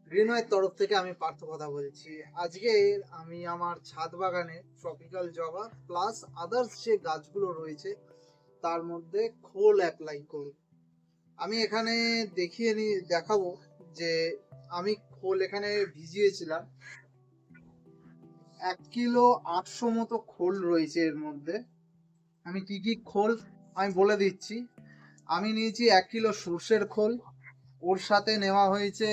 গ্রিনওয়ের তরফ থেকে আমি পার্থ কথা বলছি। আজকে আমি আমার ছাদ বাগানে ট্রপিক্যাল জবা প্লাস আদার্স যে গাছগুলো রয়েছে তার মধ্যে খোল অ্যাপ্লাই করব। আমি এখানে দেখাবো যে আমি খোল এখানে ভিজিয়েছিলাম। 1 কিলো 800 মতো খোল রয়েছে এর মধ্যে। আমি কি কি খোল আমি বলে দিচ্ছি। আমি নিয়েছি 1 কিলো সর্ষের খোল, ওর সাথে নেওয়া হয়েছে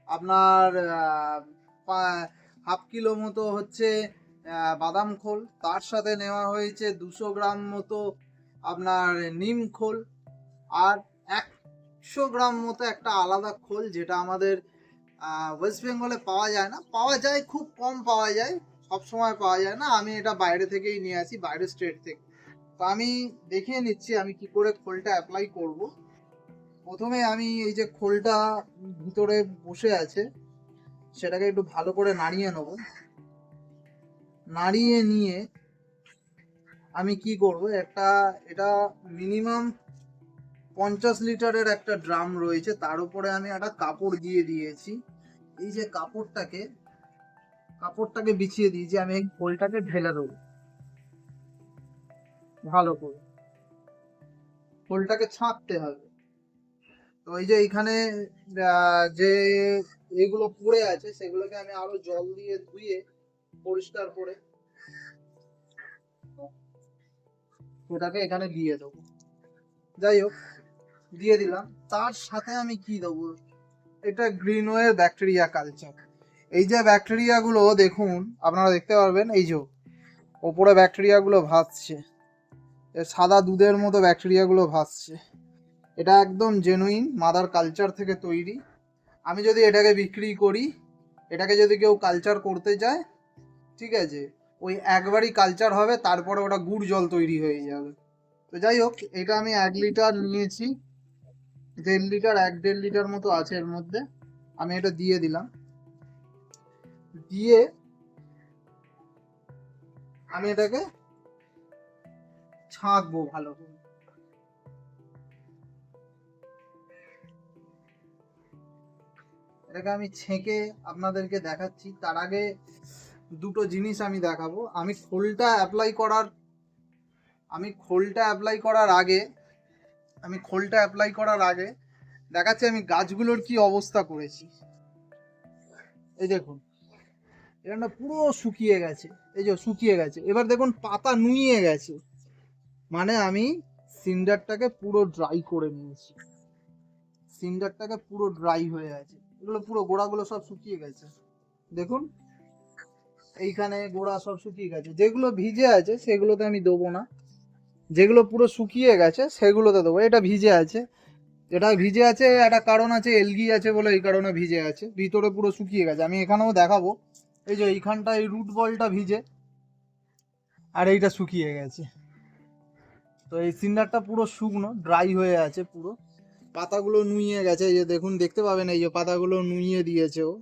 আপনার 1/2 কিলো মতো হচ্ছে বাদাম খোল, তার সাথে নেওয়া হয়েছে 200 গ্রাম মতো আপনার নিম খোল, আর 100 গ্রাম মতো একটা আলাদা খোল যেটা আমাদের ওয়েস্ট বেঙ্গলে পাওয়া যায় না, পাওয়া যায় খুব কম পাওয়া যায়, সব সময় পাওয়া যায় না। আমি এটা বাইরে থেকেই নিয়ে আসি, বাইরের স্টেট থেকে। তো আমি দেখিয়ে নিচ্ছি আমি কি করে খোলটা অ্যাপ্লাই করব। প্রথমে আমি এই যে খোলটা ভিতরে বসে আছে সেটাকে একটু ভালো করে নাড়িয়ে নেব। নাড়িয়ে নিয়ে আমি কি করব, এটা মিনিমাম 50 লিটারের একটা ড্রাম রয়েছে, তার উপরে আমি একটা কাপড় দিয়ে দিয়েছি। এই যে কাপড়টাকে বিছিয়ে দিয়েছি, আমি এই খোলটাকে ঢেলে দেবো ভালো করে। খোলটাকে ছাঁকতে হবে। তো এই যে এইখানে যে এগুলো পড়ে আছে সেগুলোকে আমি আরো জল দিয়ে ধুয়ে পরিষ্কার করে ওটাকে এখানে দিয়ে দেবো। যাই হোক, দিয়ে দিলাম। তার সাথে আমি কি দেবো, এটা গ্রিনওয়ে ব্যাকটেরিয়া কালচার। এই যে ব্যাকটেরিয়াগুলো দেখুন, আপনারা দেখতে পারবেন এই যে ওপরে ব্যাকটেরিয়াগুলো ভাসছে, সাদা দুধের মতো ব্যাকটেরিয়াগুলো ভাসছে। এটা একদম জেনুইন মাদার কালচার থেকে তৈরি। আমি যদি এটাকে বিক্রি করি, এটাকে যদি কেউ কালচার করতে চায়, ঠিক আছে, ওই একবারই কালচার হবে, তারপরে ওটা গুড় জল তৈরি হয়ে যাবে। তো যাই হোক, এটা আমি 1 লিটার নিয়েছি, 1.5 লিটার 1.5 লিটার মতো আছে এর মধ্যে। আমি এটা দিয়ে দিলাম, দিয়ে আমি এটাকে ছাঁকবো ভালো করে। এটাকে আমি ছেঁকে আপনাদেরকে দেখাচ্ছি। তার আগে দুটো জিনিস আমি দেখাবো। আমি খোলটা অ্যাপ্লাই করার আগে দেখাচ্ছি আমি গাছগুলোর কি অবস্থা করেছি। এই দেখুন, এটা না পুরো শুকিয়ে গেছে। এই যে শুকিয়ে গেছে, এবার দেখুন পাতা নুয়ে গেছে, মানে আমি সিন্ডারটাকে পুরো ড্রাই করে নিয়েছি। সিন্ডারটাকে পুরো ড্রাই হয়ে আছে, এগুলো পুরো গোড়াগুলো সব শুকিয়ে গেছে। দেখুন এইখানে গোড়া সব শুকিয়ে গেছে, যেগুলো ভিজে আছে সেগুলোতে আমি দেবো না, যেগুলো পুরো শুকিয়ে গেছে সেগুলোতে দেবো। এটা ভিজে আছে, এটা ভিজে আছে একটা কারণ আছে, এলগি আছে বলে এই কারণে ভিজে আছে, ভিতরে পুরো শুকিয়ে গেছে। আমি এখানেও দেখাবো, এই যে এইখানটা এই রুট বলটা ভিজে আর এইটা শুকিয়ে গেছে। তো এই সিন্ডারটা পুরো শুকনো ড্রাই হয়ে আছে পুরো, পাতাগুলো নুইয়ে গেছে, এই যে দেখুন দেখতে পাবেন এই যে পাতাগুলো নুইয়ে দিয়েছে ও।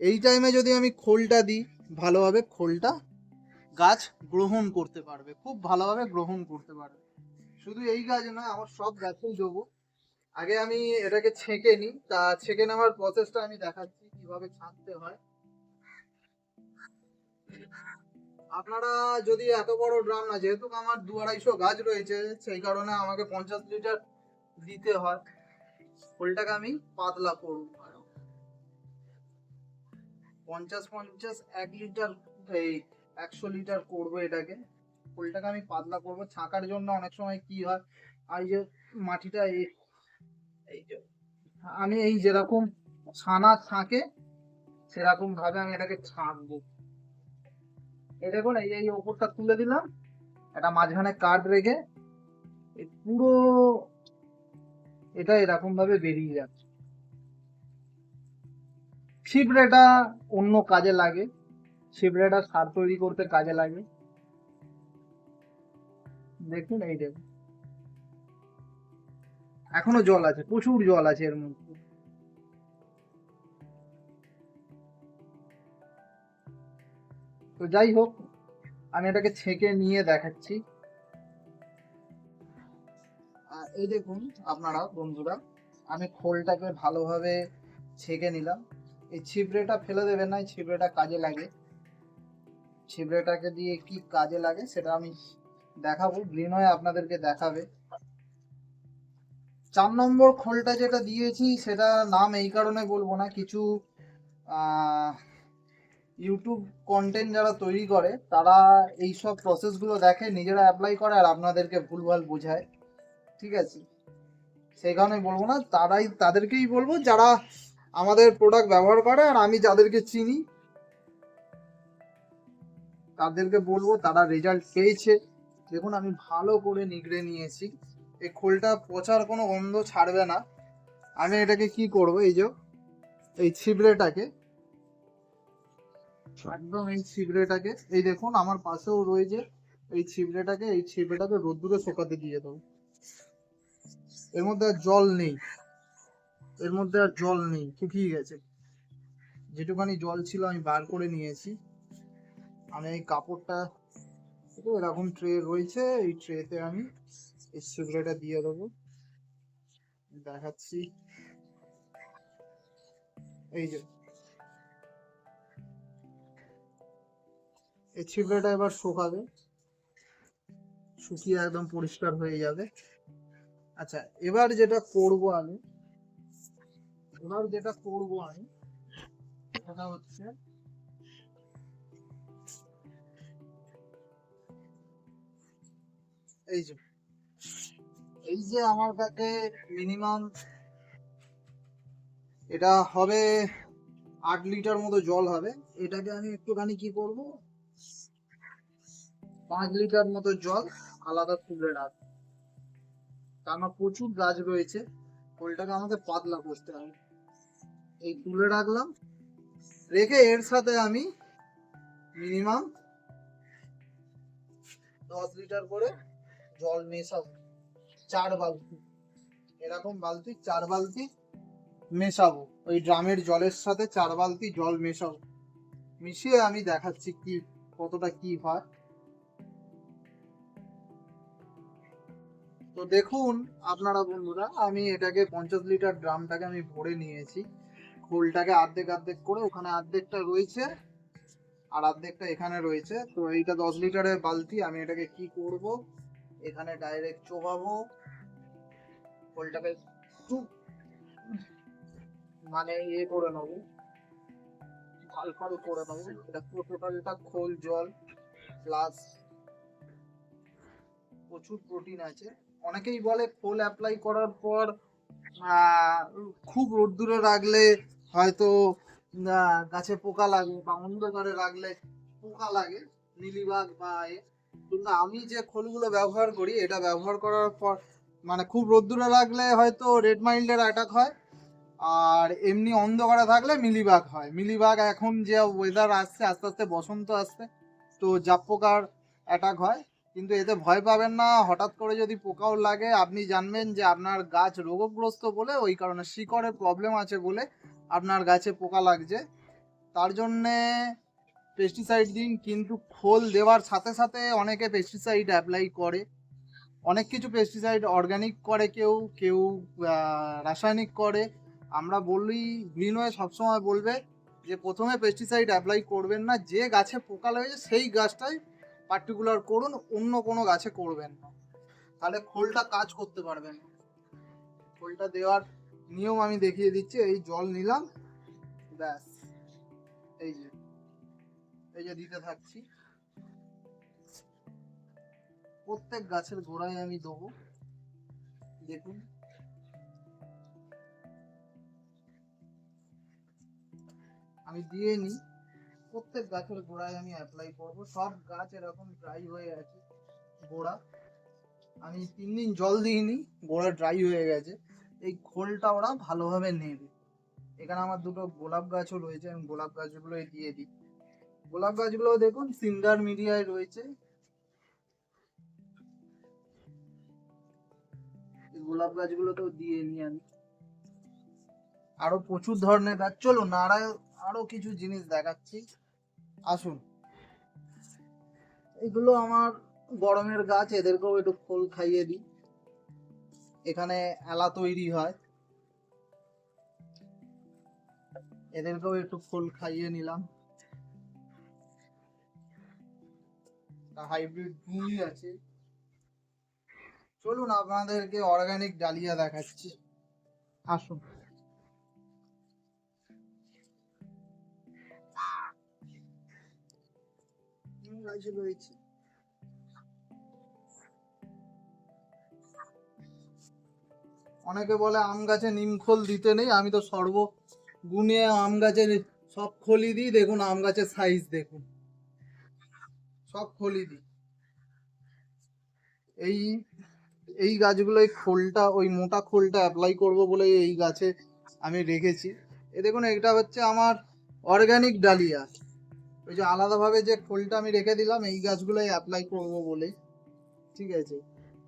এই টাইমে যদি আমি খোলটা দিই, ভালোভাবে খোলটা গাছ গ্রহণ করতে পারবে, খুব ভালোভাবে গ্রহণ করতে পারবে। শুধু এই গাছ নয়, আমার সব গাছেই দেবো। আগে আমি এটাকে ছেঁকে নিই, তা ছেঁকে নেওয়ার প্রসেসটা আমি দেখাচ্ছি কিভাবে ছাঁকতে হয়। আপনারা যদি এত বড় ড্রাম না, যেহেতু আমার 200-250 গাছ রয়েছে সেই কারণে আমাকে 50 লিটার দিতে হয়। খোলটাকে আমি পাতলা করব, 50-50 1 লিটার, এই 100 লিটার করবো এটাকে। খোলটাকে আমি পাতলা করব। ছাঁকার জন্য অনেক সময় কি হয়, এই যে মাটিটা এই যে আমি এই যেরকম ছানা ছাঁকে সেরকম ভাবে আমি এটাকে ছাঁকবো। এই দেখুন, এই এই ওপরটা তুলে দিলাম, এটা মাঝখানে কাট রেখে এই পুরো এটা এরকম ভাবে বেরিয়ে যাচ্ছে। ছিপড়েটা অন্য কাজে লাগে, ছিপড়েটা সার তৈরি করতে কাজে লাগে। দেখুন এই দেখুন, এখনো জল আছে, প্রচুর জল আছে এর মধ্যে। তো যাই হোক, আমি এটাকে ছেঁকে নিয়ে দেখাচ্ছি। এই দেখুন আপনারা বন্ধুরা, আমি খোলটাকে ভালোভাবে ছেঁকে নিলাম। এই ছিবড়েটা ফেলে দেবেন না, এই ছিবড়েটা কাজে লাগে। ছিবড়েটাকে দিয়ে কি কাজে লাগে সেটা আমি দেখাবো, গ্রিনয় আপনাদেরকে দেখাবে। 4 নম্বর খোলটা যেটা দিয়েছি সেটা নাম এই কারণে বলবো না, কিছু ইউটিউব কন্টেন্ট যারা তৈরি করে তারা এই সব প্রসেসগুলো দেখে, নিজেরা অ্যাপ্লাই করে আর আপনাদেরকে ভুলভাল বোঝায়, ঠিক আছে? সেই কারণে বলবো না, তাদেরকেই বলবো যারা আমাদের প্রোডাক্ট ব্যবহার করে, আর আমি যাদেরকে চিনি তাদেরকে বলবো, তারা রেজাল্ট পেয়েছে। দেখুন আমি ভালো করে নিগড়ে নিয়েছি, এই খোলটা পচার কোনো গন্ধ ছাড়বে না। আমি এটাকে কি করব, এই যে এই ছিবড়েটাকে একদম, এই ছিবড়েটাকে এই দেখুন আমার পাশেও রয়েছে, এই ছিবড়েটাকে রোদ্দুরে শুকাতে দিয়ে দেবো। এর মধ্যে আর জল নেই, শুকিয়ে গেছে। যেটুখানি জল ছিল আমি বার করে নিয়েছি। আমি এই কাপড়টা, এরকম ট্রে রয়েছে, এই ট্রেতে আমি এই ছিবড়েটা দিয়ে দেবো, দেখাচ্ছি। এই যে এই ছিবড়েটা এবার শুকাবে, শুকিয়ে একদম পরিষ্কার হয়ে যাবে। আচ্ছা, এবার যেটা করব আমি সেটা হচ্ছে, এই যে আমার কাছে মিনিমাম এটা হবে 8 লিটার মতো জল হবে। এটাকে আমি একটুখানি কি করব, 5 লিটার মতো জল আলাদা তুলে রাখবো, কারণ প্রচুর গাছ রয়েছে, খোলটাকে আমাকে পাতলা করতে হবে। এই তুলে রাখলাম, রেখে এর সাথে আমি মিনিমাম 10 লিটার করে জল মেশাবো, 4 বালতি, এরকম বালতি 4 বালতি মেশাবো, ওই ড্রামের জলের সাথে 4 বালতি জল মেশাবো, মিশিয়ে আমি দেখাচ্ছি কি কতটা কি হয়। তো দেখুন আপনারা বন্ধুরা, আমি এটাকে 50 লিটার ড্রামটাকে আমি ভরে নিয়েছি, খোলটাকে অর্ধেক অর্ধেক করে, ওখানে অর্ধেকটা রয়েছে আর অর্ধেকটা এখানে রয়েছে। তো এইটা 10 লিটারের বালতি, আমি এটাকে কি করব, এখানে ডাইরেক্ট চোবাবো, খোলটাকে একটু মানে ইয়ে করে নেবো, ফাল ফাল করে নেবো। এটা পুরো টোটালটা খোল জল প্লাস প্রচুর প্রোটিন আছে। অনেকেই বলে খোল অ্যাপ্লাই করার পর খুব রোদ্দুরে রাখলে হয়তো গাছে পোকা লাগে, বা অন্ধকারে রাখলে পোকা লাগে, মিলিবাগ বা কিন্তু আমি যে খোলগুলো ব্যবহার করি, এটা ব্যবহার করার পর মানে খুব রোদ্দুরে রাখলে হয়তো রেড মাইল্ডের অ্যাটাক হয়, আর এমনি অন্ধকারে থাকলে মিলিবাগ হয়। মিলিবাগ এখন যে ওয়েদার আসছে, আস্তে আস্তে বসন্ত আসছে, তো জাপ পোকার অ্যাটাক হয়, কিন্তু এতে ভয় পাবেন না। হঠাৎ করে যদি পোকাও লাগে, আপনি জানবেন যে আপনার গাছ রোগগ্রস্ত বলে, ওই কারণে শিকড়ের প্রবলেম আছে বলে আপনার গাছে পোকা লাগছে, তার জন্যে পেস্টিসাইড দিন। কিন্তু খোল দেওয়ার সাথে সাথে অনেকে পেস্টিসাইড অ্যাপ্লাই করে, অনেক কিছু পেস্টিসাইড অর্গানিক করে, কেউ কেউ রাসায়নিক করে। আমরা বলি, গ্রিনওয়ে সবসময় বলবে যে প্রথমে পেস্টিসাইড অ্যাপ্লাই করবেন না, যে গাছে পোকা লেগেছে সেই গাছটাই পার্টিকুলার করুন, অন্য কোনো গাছে করবেন না, তাহলে খোলটা কাজ করতে পারবেন। খোলটা দেওয়ার নিয়ম আমি দেখিয়ে দিচ্ছি। এই জল নিলাম, ব্যাস, এই যে দিতে থাকছি, প্রত্যেক গাছের গোড়ায় আমি দেবো। দেখুন আমি দিয়ে নিই, প্রত্যেক গাছের গোড়ায় আমি অ্যাপ্লাই করব। সব গাছ এরকম ড্রাই হয়ে আছে গোড়া, আমি 3 দিন জল দিইনি, গোড়া ড্রাই হয়ে গেছে। এই খোলটা ওরা ভালোভাবে নেবে। এখানে আমার দুটো গোলাপ গাছও রয়েছে, আমি গোলাপ গাছগুলো দিয়ে দিই। গোলাপ গাছগুলো দেখুন সিন্ডার মিডিয়ায় রয়েছে, এই গোলাপ গাছগুলোতেও দিয়ে নিই আমি। আরো প্রচুর ধরনের গাছ, চলুন আরো কিছু জিনিস দেখাচ্ছি, আসুন। এগুলো আমার গরমের গাছ, এদেরকেও একটু খোল খাইয়ে দিই। এখানে এলা তৈরি হয়, এদেরকেও একটু খোল খাইয়ে নিলাম। হাইব্রিড গুই আছে। চলুন আপনাদেরকে অর্গানিক ডালিয়া দেখাচ্ছি, আসুন। রয়েছে অনেকে বলে আম গাছে নিম খোল দিতে নেই, আমি তো সর্বগুণে আম গাছের সব খোলই দিই। দেখুন আম গাছের সাইজ দেখুন, সব খোলই দিই। এই এই গাছগুলোই খোলটা, ওই মোটা খোলটা অ্যাপ্লাই করব বলে এই গাছে আমি রেখেছি। এ দেখুন এটা হচ্ছে আমার অর্গানিক ডালিয়া। ওই যে আলাদাভাবে যে খোলটা আমি রেখে দিলাম এই গাছগুলোই অ্যাপ্লাই করব বলে, ঠিক আছে।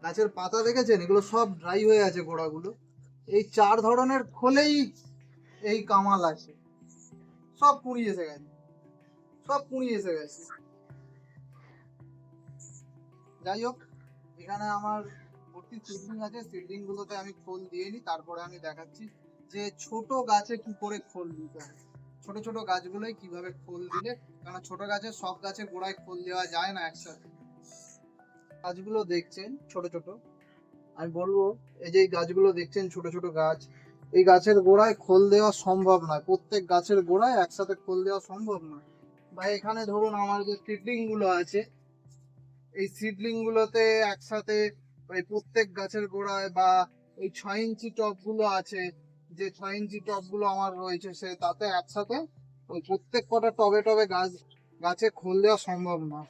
গাছের পাতা দেখেছেন, এগুলো সব ড্রাই হয়ে আছে গোড়াগুলো। এই 4 ধরনের খোলেই এই কামাল আছে। সব পুড়ি এসে গেছে, সব পুড়ি এসে গেছে। যাই হোক, এখানে আমার ভর্তি সিডলিং আছে, সিডলিং গুলোতে আমি খোল দিয়ে নি, তারপরে আমি দেখাচ্ছি যে ছোট গাছে কি করে খোল দিতে হয়। ছোট ছোট গাছগুলোই কিভাবে খোল দিলে, কারণ ছোট গাছে সব গাছে গোড়ায় খোল দেওয়া যায় না একসাথে। গাছগুলো দেখছেন ছোট ছোট, আমি বলবো এই যে এই গাছগুলো দেখছেন ছোট ছোট গাছ, এই গাছের গোড়ায় খোল দেওয়া সম্ভব নয়। প্রত্যেক গাছের গোড়ায় একসাথে খোল দেওয়া সম্ভব নয়। বা এখানে ধরুন আমার যে সিডলিং গুলো আছে, এই সিডলিং গুলোতে একসাথে ওই প্রত্যেক গাছের গোড়ায় বা এই 6 ইঞ্চি টব গুলো আছে, যে 6 ইঞ্চি টব গুলো আমার রয়েছে, সে তাতে একসাথে ওই প্রত্যেক কটা টবে টবে গাছে খোল দেওয়া সম্ভব না।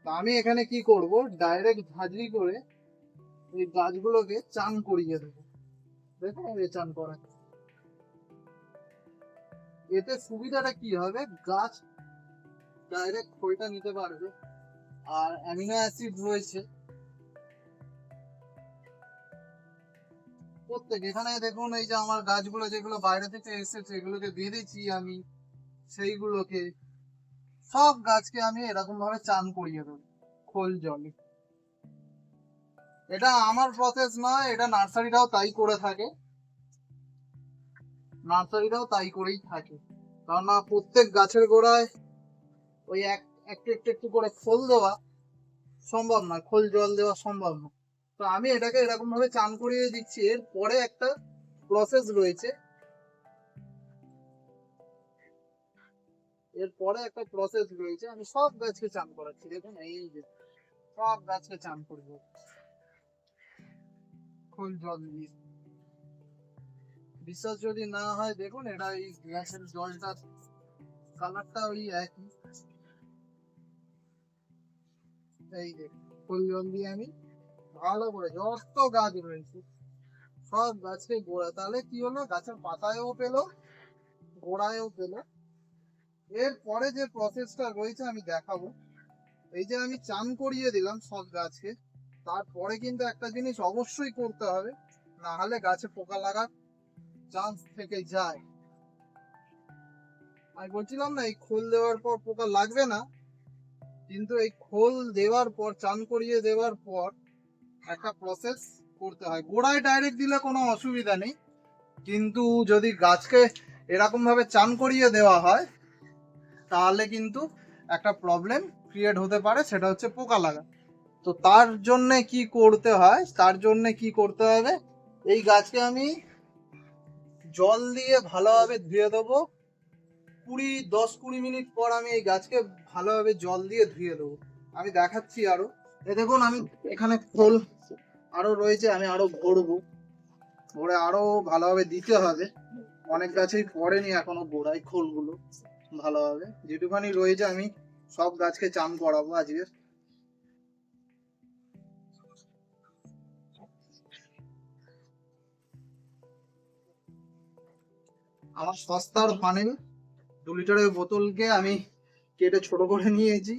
তা আমি এখানে কি করব, ডাইরেক্ট ঝাঁঝরি করে এই গাছগুলোকে চান করিয়ে দেবো। দেখো এই চান করা, এতে সুবিধাটা কি হবে, গাছ ডাইরেক্ট খোলটা নিতে পারবে। আর অ্যামিনো অ্যাসিড রয়েছে প্রত্যেক। এখানে দেখুন এই যে আমার গাছগুলো যেগুলো বাইরে থেকে এসেছে, এগুলোকে বেঁধেছি আমি, সেইগুলোকে সব গাছকে আমি এরকম ভাবে চান করিয়ে দেবো খোল জলে। এটা আমার প্রসেস নয়, এটা নার্সারিরাও তাই করে থাকে, নার্সারিরাও তাই করেই থাকে। কারণ প্রত্যেক গাছের গোড়ায় ওই একটু একটু একটু করে খোল দেওয়া সম্ভব নয়, খোল জল দেওয়া সম্ভব নয়। তো আমি এটাকে এরকম ভাবে চান করিয়ে দিচ্ছি। এর পরে একটা প্রসেস রয়েছে, আমি সব গাছকে চান করাচ্ছি। দেখুন এই যে সব গাছকে চান করবো খোল জল দিয়ে। বিশ্বাস যদি না হয় দেখুন, এটা এই গ্লাসের জলটা কালারটা ওই একই। এই যে খোল জল দিয়ে আমি ভালো করে যত গাছ রয়েছে সব গাছকে গোড়া, তাহলে কি হলো, গাছের পাতায়ও পেলো, গোড়ায়ও পেলো। এর পরে যে প্রসেসটা রয়েছে আমি দেখাবো। এই যে আমি চান করিয়ে দিলাম সব গাছকে, তারপরে কিন্তু একটা জিনিস অবশ্যই করতে হবে, না হলে গাছে পোকা লাগার চান্স থেকে যায়। আমি বলছিলাম না এই খোল দেওয়ার পর পোকা লাগবে না, কিন্তু এই খোল দেওয়ার পর, চান করিয়ে দেওয়ার পর একটা প্রসেস করতে হয়। গোড়ায় ডাইরেক্ট দিলে কোনো অসুবিধা নেই, কিন্তু যদি গাছকে এরকম ভাবে চান করিয়ে দেওয়া হয় তাহলে কিন্তু একটা প্রবলেম ক্রিয়েট হতে পারে, সেটা হচ্ছে পোকা লাগা। তো তার জন্য কি করতে হয়, তার জন্য কি করতে হবে, এই গাছকে আমি জল দিয়ে ভালোভাবে ধুয়ে দেবো। 10-20 মিনিট পর আমি এই গাছকে ভালোভাবে জল দিয়ে ধুয়ে দেবো। আমি দেখাচ্ছি আরো। এই দেখুন আমি এখানে খোল আরো রয়েছে, আমি আরো ভরবো, ভরে আরো ভালোভাবে দিতে হবে। অনেক গাছেই পড়েনি এখনো গোড়ায় খোলগুলো ভালোভাবে, যেটুখানি রয়েছে আমি সব গাছকে চান করাবো আজকে। আমার সস্তার ফানেল 2 লিটারের বোতলকে আমি কেটে ছোট করে নিয়েছি,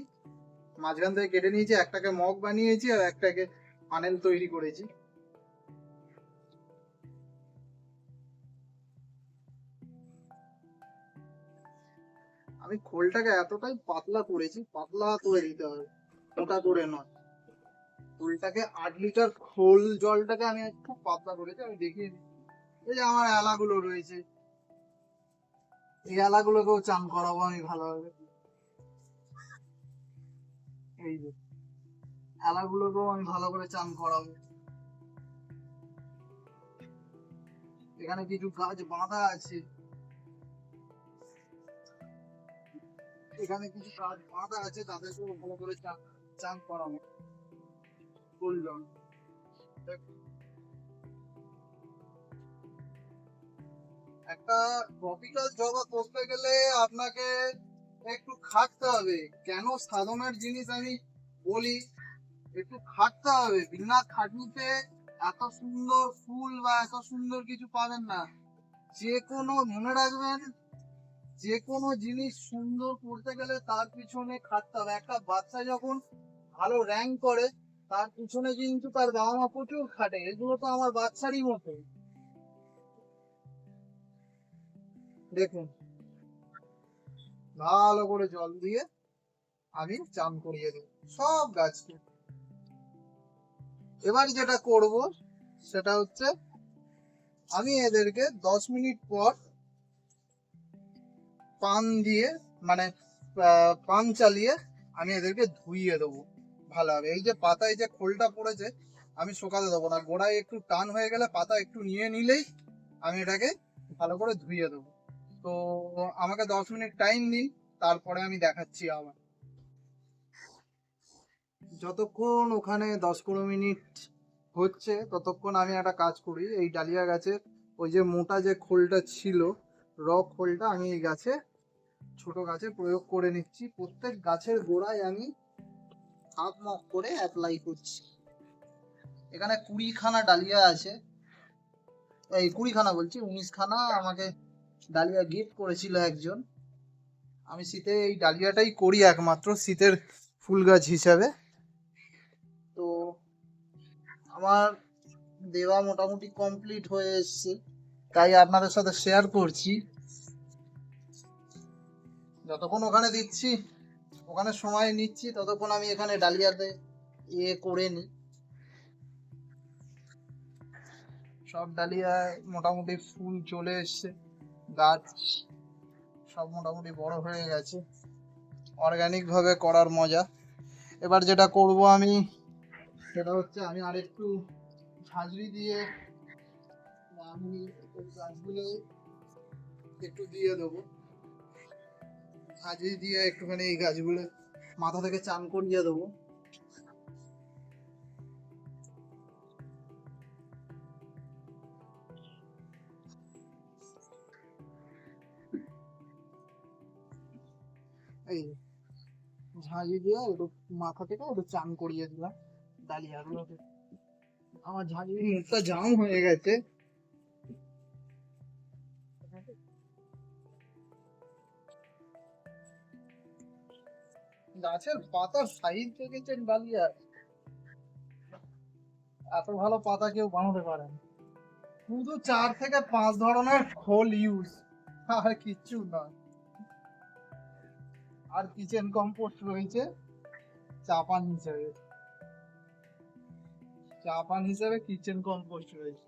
মাঝখান থেকে কেটে নিয়েছি, একটাকে মগ বানিয়েছি আর একটাকে ফানেল তৈরি করেছি। আমি খোলটাকে এতটাই পাতলা করেছি, পাতলা করে দিতে হবে, মোটা করে নয়। খোলটাকে 8 লিটার খোল জলটাকে আমি একটু পাতলা করেছি, আমি দেখিয়ে দিচ্ছি। এই যে আমার এলাগুলো রয়েছে, এই এলাগুলোকেও চান করাবো আমি ভালোভাবে। এই যে এলাগুলোকেও আমি ভালো করে চান করাবো। এখানে কিছু গাছ বাঁধা আছে, এখানে কিছু গাছ বাঁধা আছে, তাদেরকেও ভালো করে চান চান করাবো বললাম। একটা ট্রপিক্যাল জবা করতে গেলে আপনাকে একটু খাটতে হবে। কেন সাধনার জিনিস আমি বলি, একটু খাটতে হবে। বিনা খাটনিতে এত সুন্দর ফুল বা এত সুন্দর কিছু পাবেন না। যে কোনো, মনে রাখবেন, যে কোনো জিনিস সুন্দর করতে গেলে তার পিছনে খাটতে হবে। একটা বাচ্চা যখন ভালো র্যাঙ্ক করে, তার পিছনে কিন্তু তার বাবা মা প্রচুর খাটে। এগুলো তো আমার বাচ্চারই মতো। দেখুন, ভালো করে জল দিয়ে আমি চান করিয়ে দেবো সব গাছকে। এবার যেটা করব সেটা হচ্ছে, আমি এদেরকে 10 মিনিট পর পান দিয়ে, মানে পান চালিয়ে আমি এদেরকে ধুইয়ে দেবো ভালোভাবে। এই যে পাতায় যে খোলটা পড়েছে, আমি শুকাতে দেবো না। গোড়ায় একটু টান হয়ে গেলে পাতা একটু নিয়ে নিলেই আমি এটাকে ভালো করে ধুইয়ে দেবো। তো আমাকে 10 মিনিট টাইম দিন, তারপরে আমি দেখাচ্ছি আবার। যতক্ষণ ওখানে 10-15 মিনিট হচ্ছে, ততক্ষণ আমি একটা কাজ করি। এই ডালিয়া গাছের ওই যে মোটা যে খোলটা ছিল, খোলটা আমি এই গাছে, ছোট গাছে প্রয়োগ করে নিচ্ছি। প্রত্যেক গাছের গোড়ায় আমি হাফ মাপ করে অ্যাপ্লাই করছি। এখানে 20খানা ডালিয়া আছে, এই 20খানা বলছি, 19খানা আমাকে ডালিয়া গিফট করেছিল একজন। আমি শীতে এই ডালিয়াটাই করি একমাত্র শীতের ফুল গাছ হিসাবে। তো আমার দেওয়া মোটামুটি কমপ্লিট হয়ে এসছে, তাই আপনাদের সাথে শেয়ার করছি। যতক্ষণ ওখানে দিচ্ছি, ওখানে সময় নিচ্ছি, ততক্ষণ আমি এখানে ডালিয়াতে করে নিই। সব ডালিয়ায় মোটামুটি ফুল চলে এসছে, গাছ সব মোটামুটি বড় হয়ে গেছে। অর্গানিক ভাবে করার মজা। এবার যেটা করব আমি, সেটা হচ্ছে আমি আরেকটু ঝাঁঝরি দিয়ে আমি ওই গাছগুলো একটু দিয়ে দেবো। ঝাঁঝরি দিয়ে একটুখানি এই গাছগুলো মাথা থেকে চান করিয়ে দেবো। এই ঝাঁঝরি দিয়ে একটু মাথা থেকে একটু চান করিয়ে দিলাম ডালিয়াগুলোকে। আমার ঝাঁঝরি মুখটা জাম হয়ে গেছে। গাছের পাতার সাইজ দেখেছেন ডালিয়া? এত ভালো পাতা কেউ বানাতে পারে না। শুধু 4 থেকে 5 ধরনের খোল ইউজ, আর কিচ্ছু না। আর কিচেন কম্পোস্ট রয়েছে চাপান হিসেবে, চাপান হিসেবে কিচেন কম্পোস্ট রয়েছে।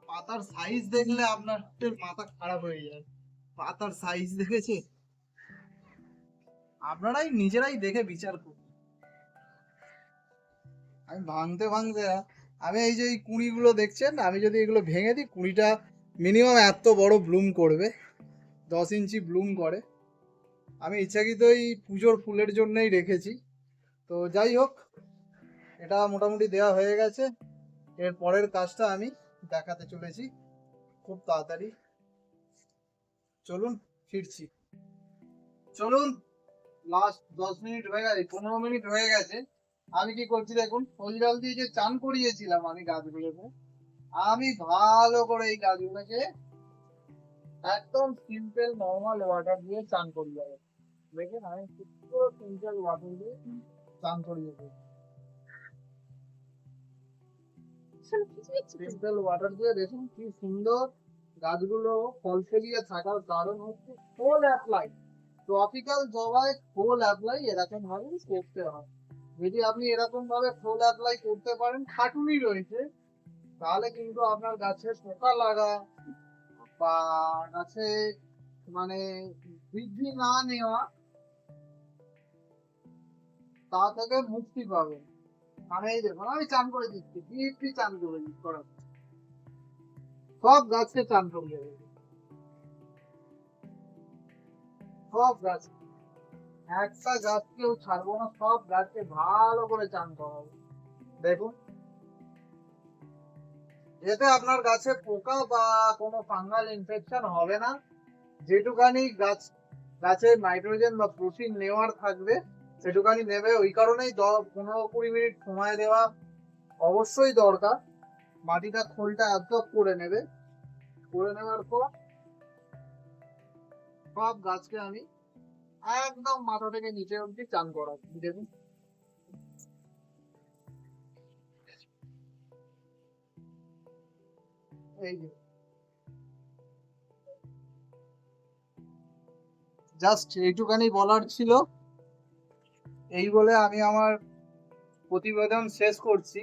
পাতার সাইজ দেখলে আপনার মাথা খারাপ হয়ে যায়। পাতার সাইজ দেখেছে? আপনারাই নিজেরাই দেখে বিচার করুন। আমি ভাঙতে ভাঙতে, আমি এই যে এই কুঁড়িগুলো দেখছেন, আমি যদি এগুলো ভেঙে দিই, কুঁড়িটা মিনিমাম এত বড় ব্লুম করবে, 10 ইঞ্চি ব্লুম করে। আমি ইচ্ছাকৃতই পুজোর ফুলের জন্যই রেখেছি। তো যাই হোক, এটা মোটামুটি দেওয়া হয়ে গেছে। এর পরের কাজটা আমি দেখাতে চলেছি খুব তাড়াতাড়ি। চলুন ফিরছি। চলুন, লাস্ট 10 মিনিট হয়ে গেছে, 15 মিনিট হয়ে গেছে। আমি কি করছি দেখুন, ফুল জল দিয়ে যে চান করিয়েছিলাম আমি গাছগুলোকে, আমি ভালো করে এই গাছগুলোকে একদম সিম্পল নর্মাল ওয়াটার দিয়ে চান করিয়ে দেবো। দেখেন, আমি পুরো সিম্পল ওয়াটার দিয়ে চান করিয়ে দেবো। সিম্পল ওয়াটার দিয়ে দেখুন কি সুন্দর গাছগুলো ফল ফলিয়ে থাকার কারণ হচ্ছে ফুল অ্যাপ্লাই। ট্রপিক্যাল জবায় ফুল অ্যাপ্লাই এরকম ভাবে করতে হয়। যদি আপনি এরকম ভাবে ফুল অ্যাপ্লাই করতে পারেন, খাটুনি রয়েছে, তাহলে কিন্তু আপনার গাছে পোকা লাগা বা গাছে মানে বৃদ্ধি না নেওয়া, তা থেকে মুক্তি পাবেন। মানে এই দেখুন আমি চান করে দিচ্ছি, ডিপলি চান করে করাচ্ছি, সব গাছকে চান করিয়ে দেবে, সব গাছ, একটা গাছকেও ছাড়বো না, সব গাছকে ভালো করে চান করাবো। দেখুন, এতে আপনার গাছে পোকা বা কোনো ফাঙ্গাল ইনফেকশন হবে না। যেটুকানি গাছে নাইট্রোজেন বা প্রোটিন নেওয়ার থাকবে সেটুকানি নেবে। ওই কারণেই 15-20 মিনিট সময় দেওয়া অবশ্যই দরকার। মাটিটা খোলটা অ্যাবজর্ব করে নেবে, করে নেওয়ার পর সব গাছকে আমি একদম মাথা থেকে নিচে অব্দি চান করাচ্ছি। দেখুন, এই যে জাস্ট এইটুকানি বলার ছিল। এই বলে আমি আমার প্রতিবেদন শেষ করছি।